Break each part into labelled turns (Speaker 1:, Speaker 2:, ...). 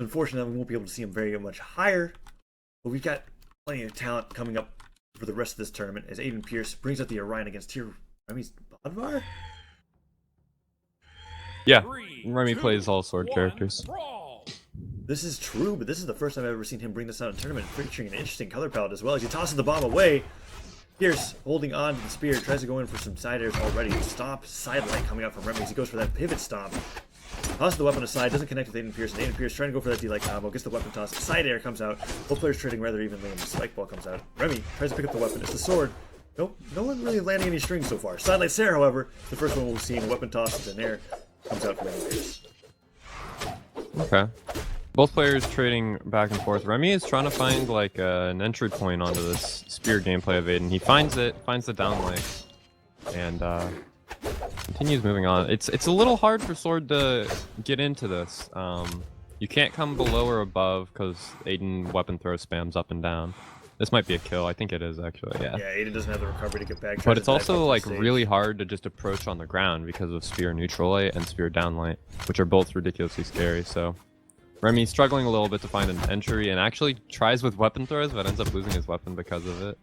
Speaker 1: Unfortunately, we won't be able to see him very much higher, but we've got plenty of talent coming up for the rest of this tournament as Aiden Pierce brings out the Orion against tier Remmy's Bodvar.
Speaker 2: Yeah, Remmy plays all sword characters.
Speaker 1: This is true, but this is the first time I've ever seen him bring this out in a tournament, featuring an interesting color palette as well. As he tosses the bomb away, Pierce holding on to the spear, tries to go in for some side airs already. Stop, side light coming out from Remmy as he goes for that pivot stop. Tosses the weapon aside, doesn't connect with Aiden Pierce, and Aiden Pierce trying to go for that D-light combo, gets the weapon toss, side air comes out, both players trading rather evenly, and the spike ball comes out. Remmy tries to pick up the weapon, it's the sword. Nope, no one really landing any strings so far. Side light Sarah, however, the first one we've seen, weapon toss in air, comes out from Aiden Pierce. Okay.
Speaker 2: Both players trading back and forth. Remmy is trying to find like an entry point onto this spear gameplay of Aiden. He finds it, finds the down leg, and continues moving on. It's a little hard for Sword to get into this. You can't come below or above because Aiden weapon throw spams up and down. This might be a kill. I think it is actually. Yeah.
Speaker 1: Yeah, Aiden doesn't have the recovery to get back.
Speaker 2: But it's also like really hard to just approach on the ground because of spear neutral light and spear down light, which are both ridiculously scary. So Remmy struggling a little bit to find an entry and actually tries with weapon throws, but ends up losing his weapon because of it.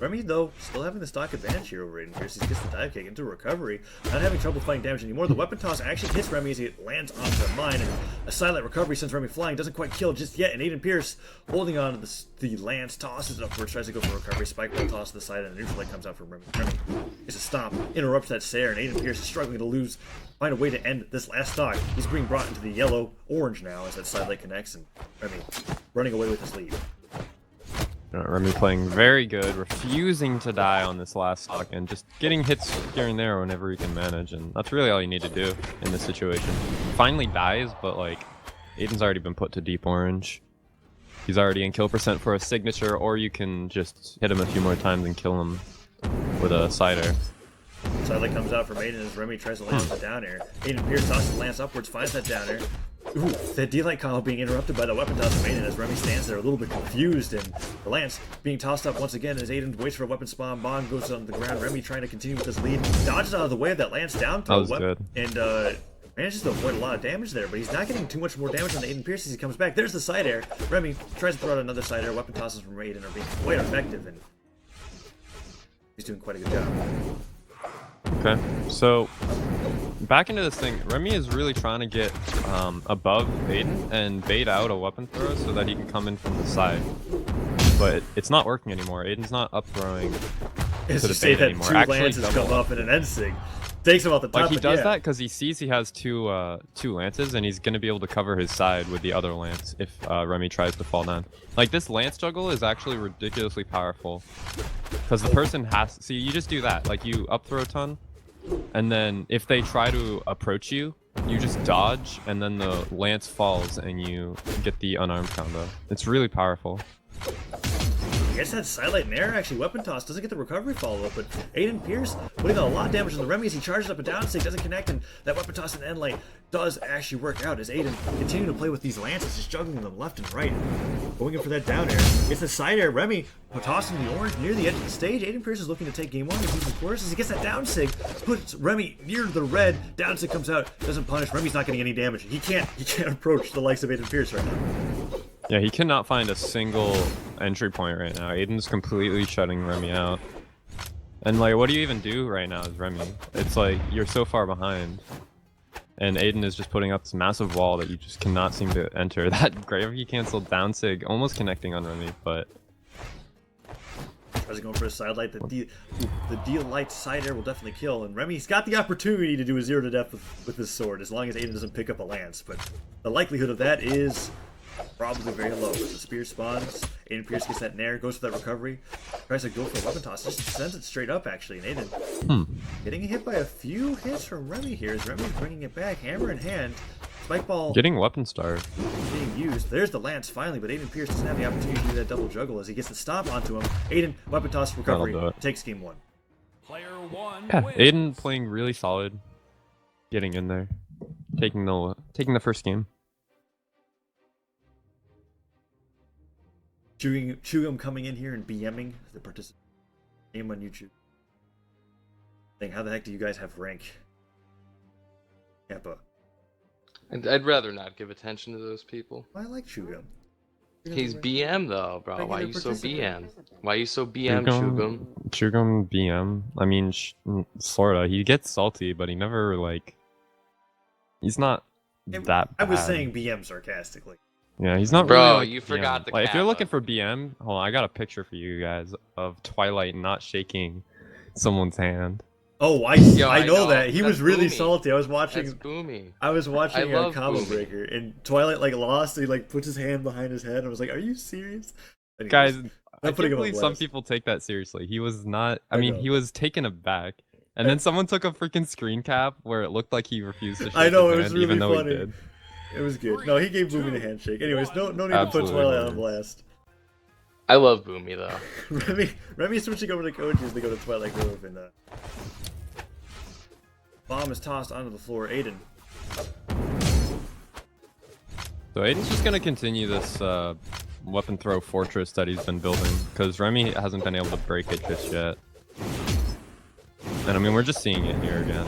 Speaker 1: Remmy, though, still having the stock advantage here over Aiden Pierce. He gets the dive kick into recovery, not having trouble fighting damage anymore. The weapon toss actually hits Remmy as he lands onto the mine, and a silent recovery sends Remmy flying. Doesn't quite kill just yet, and Aiden Pierce holding on to the lance, tosses it upwards, tries to go for recovery. Spike ball toss to the side, and a neutral light comes out from Remmy. Remmy gets a stop, interrupts that Sayer, and Aiden Pierce is struggling to find a way to end this last stock. He's being brought into the yellow-orange now as that side light connects, and Remmy running away with his lead.
Speaker 2: Remmy playing very good, refusing to die on this last stock, and just getting hits here and there whenever he can manage, and that's really all you need to do in this situation. Finally dies, but like, Aiden's already been put to deep orange. He's already in kill percent for a signature, or you can just hit him a few more times and kill him with a side air.
Speaker 1: Side light comes out from Aiden as Remmy tries to land the down air. Aiden Pierce tosses the lance upwards, finds that down air. Ooh, that D-light combo being interrupted by the weapon toss from Aiden as Remmy stands there a little bit confused, and the lance being tossed up once again as Aiden waits for a weapon spawn. Bomb goes on the ground. Remmy trying to continue with his lead, dodges out of the way of that lance down throw, and manages to avoid a lot of damage there, but he's not getting too much more damage on Aiden Pierce as he comes back. There's the side air. Remmy tries to throw out another side air. Weapon tosses from Aiden are being quite effective, and he's doing quite a good job.
Speaker 2: Okay, so back into this thing, Remmy is really trying to get above Aiden and bait out a weapon throw so that he can come in from the side. But it's not working anymore. Aiden's not up throwing to the bait anymore.
Speaker 1: Two lances come up in an end sig. Takes him off the top.
Speaker 2: Like he does that because he sees he has two lances and he's gonna be able to cover his side with the other lance if Remmy tries to fall down. Like this lance juggle is actually ridiculously powerful because the person has. See, you just do that. Like you up throw a ton, and then if they try to approach you, you just dodge, and then the lance falls and you get the unarmed combo. It's really powerful.
Speaker 1: He gets that side light in air, actually. Weapon toss doesn't get the recovery follow-up, but Aiden Pierce putting a lot of damage on the Remmy as he charges up and down, so he doesn't connect, and that weapon toss in the end light does actually work out as Aiden continuing to play with these lances, just juggling them left and right, going in for that down air. It's the side air. Remmy tossing the orange near the edge of the stage. Aiden Pierce is looking to take game one. He's using course as he gets that down sig, puts Remmy near the red. Down sig comes out, doesn't punish. Remmy's not getting any damage. He can't approach the likes of Aiden Pierce right now.
Speaker 2: Yeah, he cannot find a single entry point right now. Aiden's completely shutting Remmy out. And like, what do you even do right now as Remmy? It's like, you're so far behind. And Aiden is just putting up this massive wall that you just cannot seem to enter. That Gravy Cancel down sig, almost connecting on Remmy, but...
Speaker 1: Tries to go for a side light. The D-light side air will definitely kill, and Remmy's got the opportunity to do a 0 to death with his sword, as long as Aiden doesn't pick up a lance. But the likelihood of that is probably very low. As the spear spawns, Aiden Pierce gets that nair, goes for that recovery, tries to go for a weapon toss, just sends it straight up actually, and Aiden getting hit by a few hits from Remmy here, as Remmy's bringing it back, hammer in hand, spike ball
Speaker 2: getting weapon star
Speaker 1: being used. There's the lance finally, but Aiden Pierce doesn't have the opportunity to do that double juggle as he gets the stomp onto him. Aiden, weapon toss recovery, takes game one.
Speaker 3: Player one
Speaker 2: yeah,
Speaker 3: wins.
Speaker 2: Aiden playing really solid, getting in there, taking the first game.
Speaker 1: Chugum coming in here and BMing the participant name on YouTube. Saying, how the heck do you guys have rank? Kappa.
Speaker 4: I'd rather not give attention to those people.
Speaker 1: I like Chugum.
Speaker 4: He's BM though, bro. Why
Speaker 1: Regular
Speaker 4: you so
Speaker 1: participant.
Speaker 4: BM? Why you so BM, Chugum?
Speaker 2: Chugum BM. I mean, sorta. He gets salty, but he never like. He's not that bad.
Speaker 1: I was saying BM sarcastically.
Speaker 2: Yeah, he's not
Speaker 4: Bro,
Speaker 2: really like
Speaker 4: you
Speaker 2: BM.
Speaker 4: forgot the
Speaker 2: Like, if you're
Speaker 4: kappa.
Speaker 2: looking for BM, hold on, I got a picture for you guys of Twilight not shaking someone's hand.
Speaker 1: Oh, I
Speaker 4: I
Speaker 1: know
Speaker 4: know.
Speaker 1: that. He was
Speaker 4: That's
Speaker 1: really
Speaker 4: Boomy.
Speaker 1: salty. I was
Speaker 4: That's
Speaker 1: watching
Speaker 4: Boomy.
Speaker 1: a
Speaker 4: love
Speaker 1: combo
Speaker 4: Boomy.
Speaker 1: breaker, and Twilight like lost. And he like puts his hand behind his head. And I was like, "Are you serious?" Anyways,
Speaker 2: Guys, I
Speaker 1: not putting
Speaker 2: can't
Speaker 1: him on
Speaker 2: believe some
Speaker 1: blast.
Speaker 2: people take that seriously. He was not.
Speaker 1: I
Speaker 2: I mean,
Speaker 1: know.
Speaker 2: he was taken aback, and then someone took a freaking screen cap where it looked like he refused to shake
Speaker 1: I know,
Speaker 2: his
Speaker 1: it was
Speaker 2: hand,
Speaker 1: really
Speaker 2: even though
Speaker 1: funny.
Speaker 2: he did.
Speaker 1: It was good. No, he gave Boomy the handshake. Anyways, no need to put
Speaker 2: Absolutely
Speaker 1: Twilight on
Speaker 2: hilarious.
Speaker 1: blast.
Speaker 4: I love Boomy though.
Speaker 1: Remy switching over to Koji as they go to Twilight Grove, and bomb is tossed onto the floor. Aiden.
Speaker 2: So Aiden's just gonna continue this weapon throw fortress that he's been building, because Remy hasn't been able to break it just yet. And I mean, we're just seeing it here again.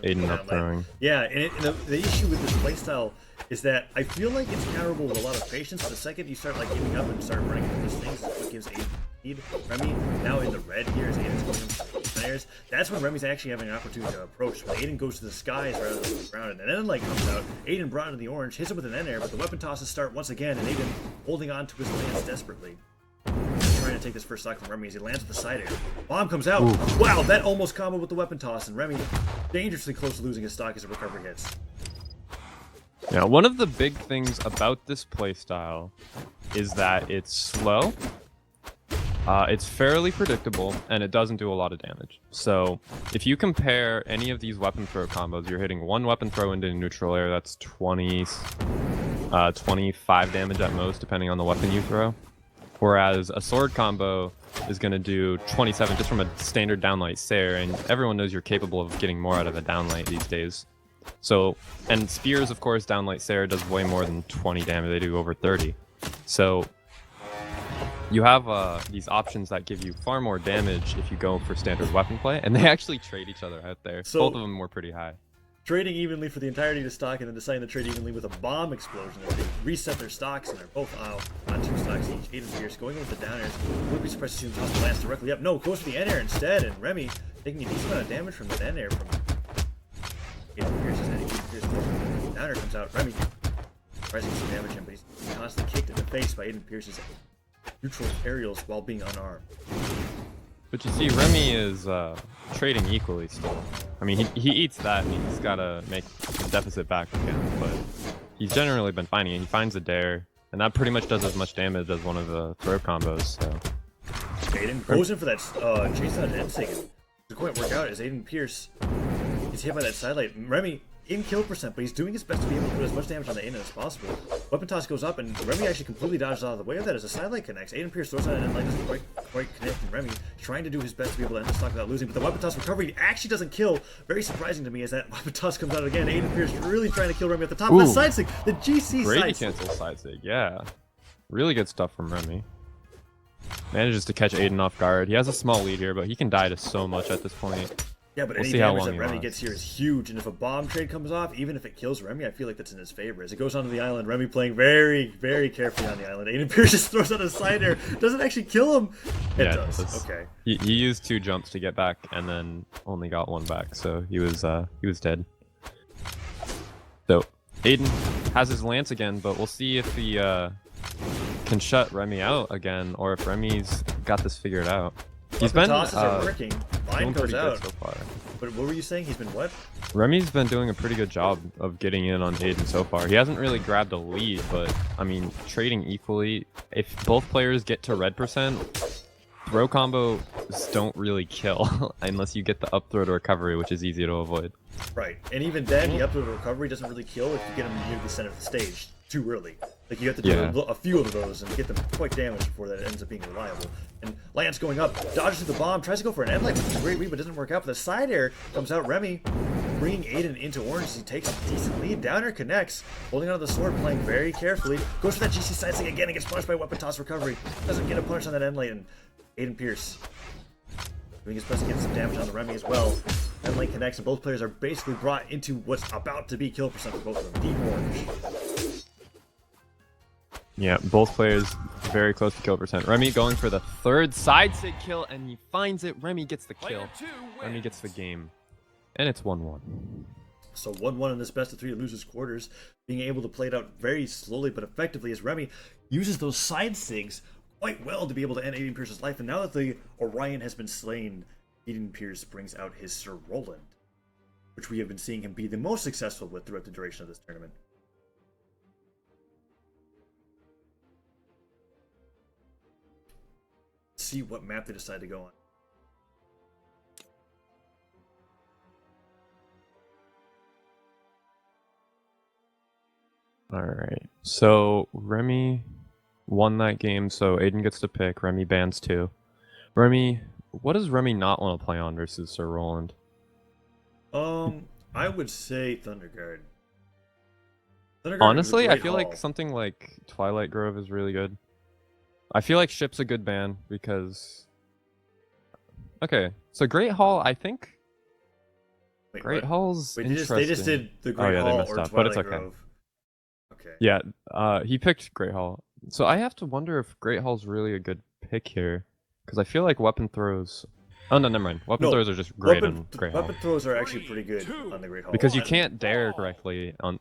Speaker 2: Aiden up throwing.
Speaker 1: Yeah, and the issue with this playstyle is that I feel like it's counterable with a lot of patience, but the second you start like giving up and start running into those things, is what gives Aiden lead. Remy now in the red here as Aiden's going into snares. That's when Remy's actually having an opportunity to approach. When Aiden goes to the skies rather than the ground, and then N-Light comes out. Aiden brought into the orange, hits it with an N-Air, but the weapon tosses start once again, and Aiden holding on to his lance desperately. Trying to take this first stock from Remy as he lands with the side air. Bomb comes out. Ooh. Wow, that almost comboed with the weapon toss, and Remy dangerously close to losing his stock as a recovery hits.
Speaker 2: Now, one of the big things about this playstyle is that it's slow, it's fairly predictable, and it doesn't do a lot of damage. So, if you compare any of these weapon throw combos, you're hitting one weapon throw into neutral air, that's 25 damage at most, depending on the weapon you throw. Whereas a sword combo is going to do 27 just from a standard downlight Sair, and everyone knows you're capable of getting more out of a downlight these days. So, and spears, of course, downlight Sair does way more than 20 damage, they do over 30. So, you have these options that give you far more damage if you go for standard weapon play, and they actually trade each other out there.
Speaker 1: So,
Speaker 2: both of them were pretty high.
Speaker 1: Trading evenly for the entirety of the stock, and then deciding to trade evenly with a bomb explosion. They reset their stocks, and they're both on 2 stocks each. Aiden Pierce going with the down airs. Would be surprised to see him toss the lance directly up. No, goes for the N-Air instead, and Remy taking a decent amount of damage from the N-Air from Aiden Pierce's head. Aiden Pierce down air comes out. Remy tries to get some damage in, but he's constantly kicked in the face by Aiden Pierce's neutral aerials while being unarmed.
Speaker 2: But you see, Remy is trading equally still. I mean, he eats that, and he's got to make the deficit back again, but he's generally been finding it. He finds a dare, and that pretty much does as much damage as one of the throw combos, so...
Speaker 1: Aiden goes in for that chase out and Sagan. The quite work out as Aiden Pierce is hit by that sidelight. Remy in kill percent, but he's doing his best to be able to put as much damage on the Aiden as possible. Weapon toss goes up, and Remy actually completely dodges out of the way of that as a sidelight connects. Aiden Pierce throws out an N-Light, doesn't quite connect, and Remy trying to do his best to be able to end the stock without losing, but the weapon toss recovery actually doesn't kill. Very surprising to me as that weapon toss comes out again. Aiden Pierce really trying to kill Remy at the top.
Speaker 2: Ooh.
Speaker 1: The side stick, the GC
Speaker 2: Gravy
Speaker 1: side stick.
Speaker 2: Cancel side sig, yeah. Really good stuff from Remy. Manages to catch Aiden off guard. He has a small lead here, but he can die to so much at this point.
Speaker 1: Yeah, but
Speaker 2: We'll
Speaker 1: any
Speaker 2: see how
Speaker 1: damage
Speaker 2: long
Speaker 1: that
Speaker 2: he
Speaker 1: Remy
Speaker 2: lasts.
Speaker 1: gets here is huge, and if a bomb trade comes off, even if it kills Remy, I feel like that's in his favor. As it goes onto the island, Remy playing very, very carefully on the island. Aiden Pierce just throws out a side air. Doesn't actually kill him. It
Speaker 2: Yeah,
Speaker 1: does. Okay.
Speaker 2: He used 2 jumps to get back, and then only got 1 back, so he was dead. So Aiden has his lance again, but we'll see if he can shut Remy out again, or if Remy's got this figured out. He's been
Speaker 1: Tosses are working. Line
Speaker 2: doing
Speaker 1: goes
Speaker 2: pretty
Speaker 1: out.
Speaker 2: good so far.
Speaker 1: But what were you saying? He's been what?
Speaker 2: Remy's been doing a pretty good job of getting in on Aiden so far. He hasn't really grabbed a lead, but I mean, trading equally. If both players get to red percent, throw combos don't really kill unless you get the up throw to recovery, which is easy to avoid.
Speaker 1: Right. And even then, the up to recovery doesn't really kill if you get him near the center of the stage too early. Like, you have to do a few of those and get them quite damaged before that ends up being reliable. And Lance going up, dodges through the bomb, tries to go for an N-Light, which is a great read, but doesn't work out. But the side air comes out. Remy bringing Aiden into orange as he takes a decent lead. Downer connects, holding onto the sword, playing very carefully. Goes for that GC side stick again and gets punished by weapon toss recovery. Doesn't get a punish on that N-Light, and Aiden Pierce doing his best to get some damage on the Remy as well. And lane connects, and both players are basically brought into what's about to be kill percent for both of them. Deep orange.
Speaker 2: Yeah, both players very close to kill percent. Remmy going for the third side sig kill, and he finds it. Remmy gets the kill. Remmy gets the game. And it's 1-1.
Speaker 1: So 1-1 in this best of 3 losers quarters, being able to play it out very slowly but effectively as Remmy uses those side sigs quite well to be able to end Aiden Pierce's life. And now that the Orion has been slain, Aiden Pierce brings out his Sir Roland, which we have been seeing him be the most successful with throughout the duration of this tournament. Let's see what map they decide to go on.
Speaker 2: Alright, so Remmy won that game, so Aiden gets to pick. Remmy bans 2. Remmy, what does Remmy not want to play on versus Sir Roland?
Speaker 1: I would say Thunderguard.
Speaker 2: Honestly, I feel like something like Twilight Grove is really good. I feel like Ship's a good ban because... Okay, so Great Hall, I think...
Speaker 1: Wait,
Speaker 2: Great
Speaker 1: what?
Speaker 2: Hall's
Speaker 1: Wait,
Speaker 2: interesting.
Speaker 1: they just did the Great Hall
Speaker 2: they messed
Speaker 1: or
Speaker 2: up,
Speaker 1: Twilight
Speaker 2: but it's okay.
Speaker 1: Grove. Okay.
Speaker 2: Yeah, he picked Great Hall. So I have to wonder if Great Hall's really a good pick here. Because I feel like weapon throws... Oh, no, never mind. Weapon throws are just great on Great Hall.
Speaker 1: Weapon throws are actually pretty good on the Great Hall.
Speaker 2: Because you can't dare correctly on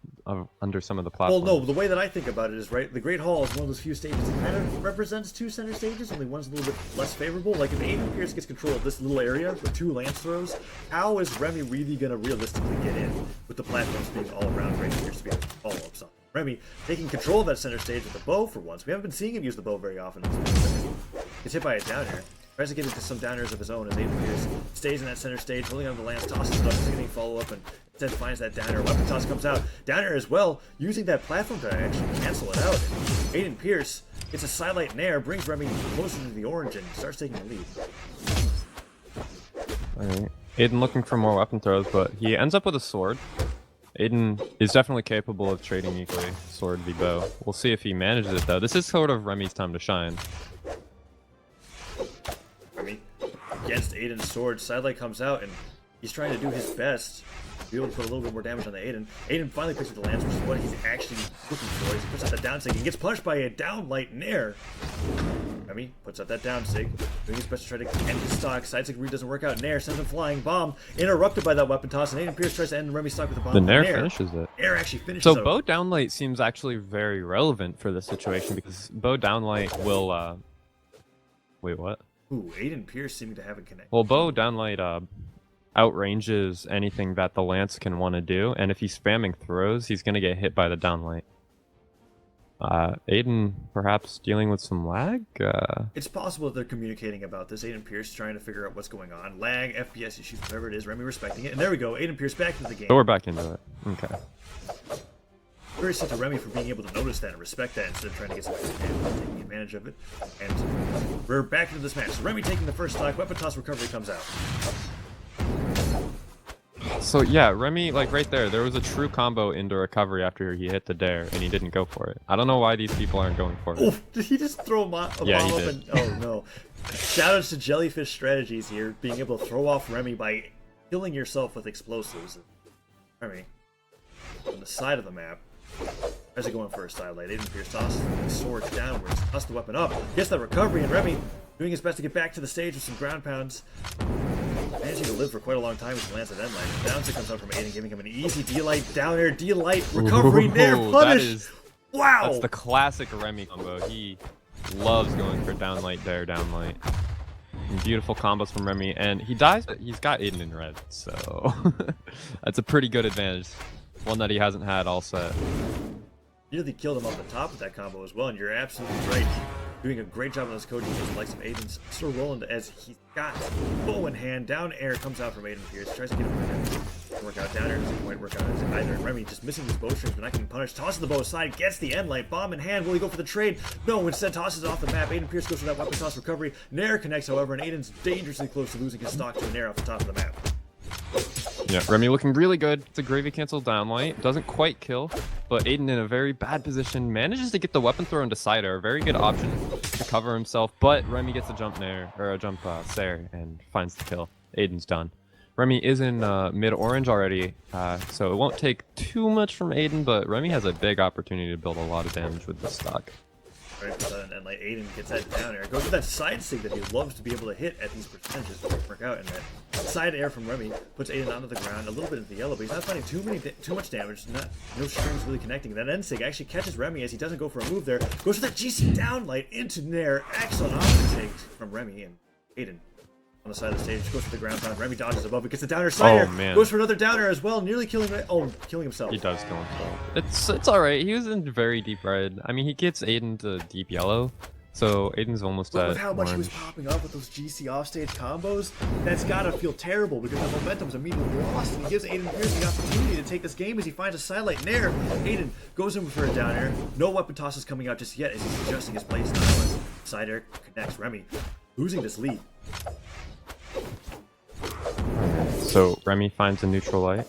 Speaker 2: under some of the platforms.
Speaker 1: Well, no, the way that I think about it is, right, the Great Hall is one of those few stages that kind of represents 2 center stages, only one's a little bit less favorable. Like, if Aiden Pierce gets control of this little area with 2 lance throws, how is Remmy really going to realistically get in with the platforms being all around Aiden Pierce to be able to follow up something? Remmy taking control of that center stage with the bow for once. We haven't been seeing him use the bow very often. Gets hit by a down air. Tries to get into some downers of his own as Aiden Pierce stays in that center stage, holding on to the lance, tosses it up, getting follow-up, and instead finds that downer. Weapon toss comes out. Downer as well, using that platform to actually cancel it out. Aiden Pierce gets a sidelight nair, brings Remmy closer to the orange, and starts taking the lead.
Speaker 2: Alright. Aiden looking for more weapon throws, but he ends up with a sword. Aiden is definitely capable of trading equally, sword v bow. We'll see if he manages it, though. This is sort of Remy's time to shine.
Speaker 1: Against Aiden's sword, sidelight comes out, and he's trying to do his best to be able to put a little bit more damage on the Aiden. Aiden finally picks up the lance, which is what he's actually looking for. He puts out the down sig and gets punched by a downlight nair. Remy puts out that down sig, doing his best to try to end his stock. Side sig read doesn't work out. Nair sends him flying. Bomb interrupted by that weapon toss, and Aiden Pierce tries to end Remy's stock with a bomb.
Speaker 2: The Nair finishes it.
Speaker 1: Nair actually finishes
Speaker 2: So
Speaker 1: it.
Speaker 2: bow downlight seems actually very relevant for this situation because bow downlight will wait, what?
Speaker 1: Ooh, Aiden Pierce seeming to have a connect.
Speaker 2: Well, bow downlight outranges anything that the lance can want to do, and if he's spamming throws, he's gonna get hit by the downlight. Aiden perhaps dealing with some lag?
Speaker 1: It's possible that they're communicating about this. Aiden Pierce trying to figure out what's going on. Lag, FPS issues, whatever it is. Remy respecting it. And there we go. Aiden Pierce back into the game.
Speaker 2: So we're back into it. Okay.
Speaker 1: Very sad to Remy for being able to notice that and respect that instead of trying to get something and taking advantage of it. And we're back into this match. So Remy taking the first stock. Weapon toss recovery comes out.
Speaker 2: So yeah, Remmy, like right there was a true combo into recovery after he hit the dare, and he didn't go for it. I don't know why these people aren't going for it.
Speaker 1: Oh, did he just throw a bomb up?
Speaker 2: did.
Speaker 1: Oh no. Shoutouts to Jellyfish Strategies here, being able to throw off Remy by killing yourself with explosives. Remy, on the side of the map, tries to go in for a sidelight. Aiden Pierce tosses the sword downwards, tosses the weapon up, gets that recovery, and Remy doing his best to get back to the stage with some ground pounds. Managing to live for quite a long time with the lance at endlight. Down comes out from Aiden, giving him an easy D-light, down air, D-light, recovery, nair, punish! Wow!
Speaker 2: That's the classic Remmy combo. He loves going for downlight, dare, downlight. And beautiful combos from Remmy, and he dies, but he's got Aiden in red, so that's a pretty good advantage. One that he hasn't had all set.
Speaker 1: You really killed him off the top with that combo as well, and you're absolutely right. Doing a great job on this Koji against the likes of Aiden's Sir Roland as he's got bow in hand. Down air comes out from Aiden Pierce. Tries to get him to work out. Down air doesn't quite work out either. Remy just missing his bowstrings but not getting punished. Tosses the bow aside. Gets the end light. Bomb in hand. Will he go for the trade? No, instead tosses it off the map. Aiden Pierce goes for that weapon toss recovery. Nair connects, however, and Aiden's dangerously close to losing his stock to a Nair off the top of the map.
Speaker 2: Yeah, Remmy looking really good. It's a Gravy Cancel downlight. Doesn't quite kill, but Aiden in a very bad position. Manages to get the weapon throw into side air. Very good option to cover himself, but Remmy gets a jump nair, or a jump Sair, and finds the kill. Aiden's done. Remy is in mid-orange already, so it won't take too much from Aiden, but Remy has a big opportunity to build a lot of damage with this stock.
Speaker 1: And like Aiden gets that down air, goes for that side sig that he loves to be able to hit at these percentages to work out, and that side air from Remy puts Aiden onto the ground, a little bit into the yellow, but he's not finding too much damage, no strings really connecting. That end sig actually catches Remy as he doesn't go for a move there, goes for that GC down light into Nair, excellent option take from Remy, and Aiden on the side of the stage goes for the ground pound. Remy dodges above it, gets a downer slider, goes for another downer as well, nearly killing himself.
Speaker 2: He does kill himself. It's alright. He was in very deep red. I mean, he gets Aiden to deep yellow, so Aiden's almost at
Speaker 1: with how much he was
Speaker 2: orange.
Speaker 1: popping up with those GC offstage combos, that's gotta feel terrible because the momentum's immediately lost, and he gives Aiden Pierce the opportunity to take this game as he finds a sidelight Nair. Aiden goes in for a down air. No weapon tosses coming out just yet as he's adjusting his play style. Side air connects Remy, losing this lead.
Speaker 2: So Remy finds a neutral light.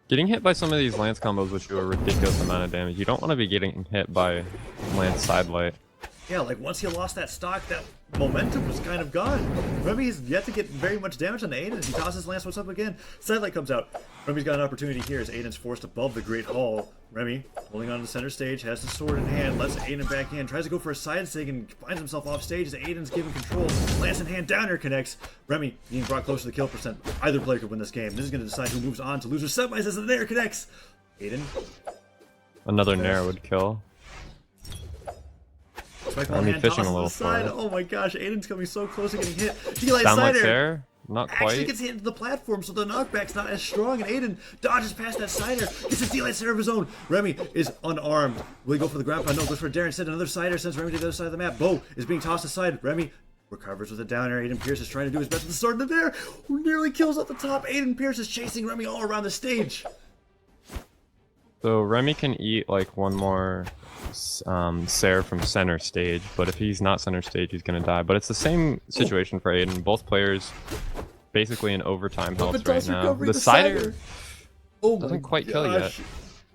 Speaker 2: Getting hit by some of these lance combos which do a ridiculous amount of damage. You don't want to be getting hit by lance side light.
Speaker 1: Yeah, like once he lost that stock, that momentum was kind of gone. Remy has yet to get very much damage on Aiden as he tosses Lance what's up again. Sidelight comes out. Remy's got an opportunity here as Aiden's forced above the Great Hall. Remy, holding on to the center stage, has the sword in hand, lets Aiden back in, tries to go for a side sig and finds himself off stage as Aiden's given control. Lance in hand, downer connects. Remy being brought close to the kill percent. Either player could win this game. This is going to decide who moves on to loser semis as the Nair connects. Aiden.
Speaker 2: Another Nair would kill.
Speaker 1: Remy
Speaker 2: fishing a little for it.
Speaker 1: Oh my gosh, Aiden's coming so close to getting hit. D-Light
Speaker 2: Downlight
Speaker 1: side air.
Speaker 2: fair? Not
Speaker 1: Actually
Speaker 2: quite.
Speaker 1: gets hit into the platform, so the knockback's not as strong, and Aiden dodges past that cider, gets a D-Light center of his own. Remy is unarmed. Will he go for the ground pound? No, goes for a dare instead. Another cider sends Remy to the other side of the map. Bo is being tossed aside. Remy recovers with a downer. Aiden Pierce is trying to do his best with the sword in the air. Nearly kills at the top. Aiden Pierce is chasing Remy all around the stage.
Speaker 2: So Remy can eat like one more Sair from center stage, but if he's not center stage, he's gonna die. But it's the same situation for Aiden. Both players basically in overtime health right now. The cider doesn't quite kill yet.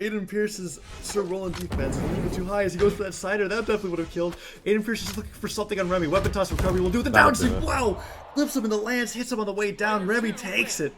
Speaker 1: Aiden Pierce's Sir Roland defense is a little bit too high as he goes for that cider. That definitely would have killed. Aiden Pierce is looking for something on Remy. Weapon toss recovery will do the down. Wow! Flips him in the lance, hits him on the way down. Remy takes it.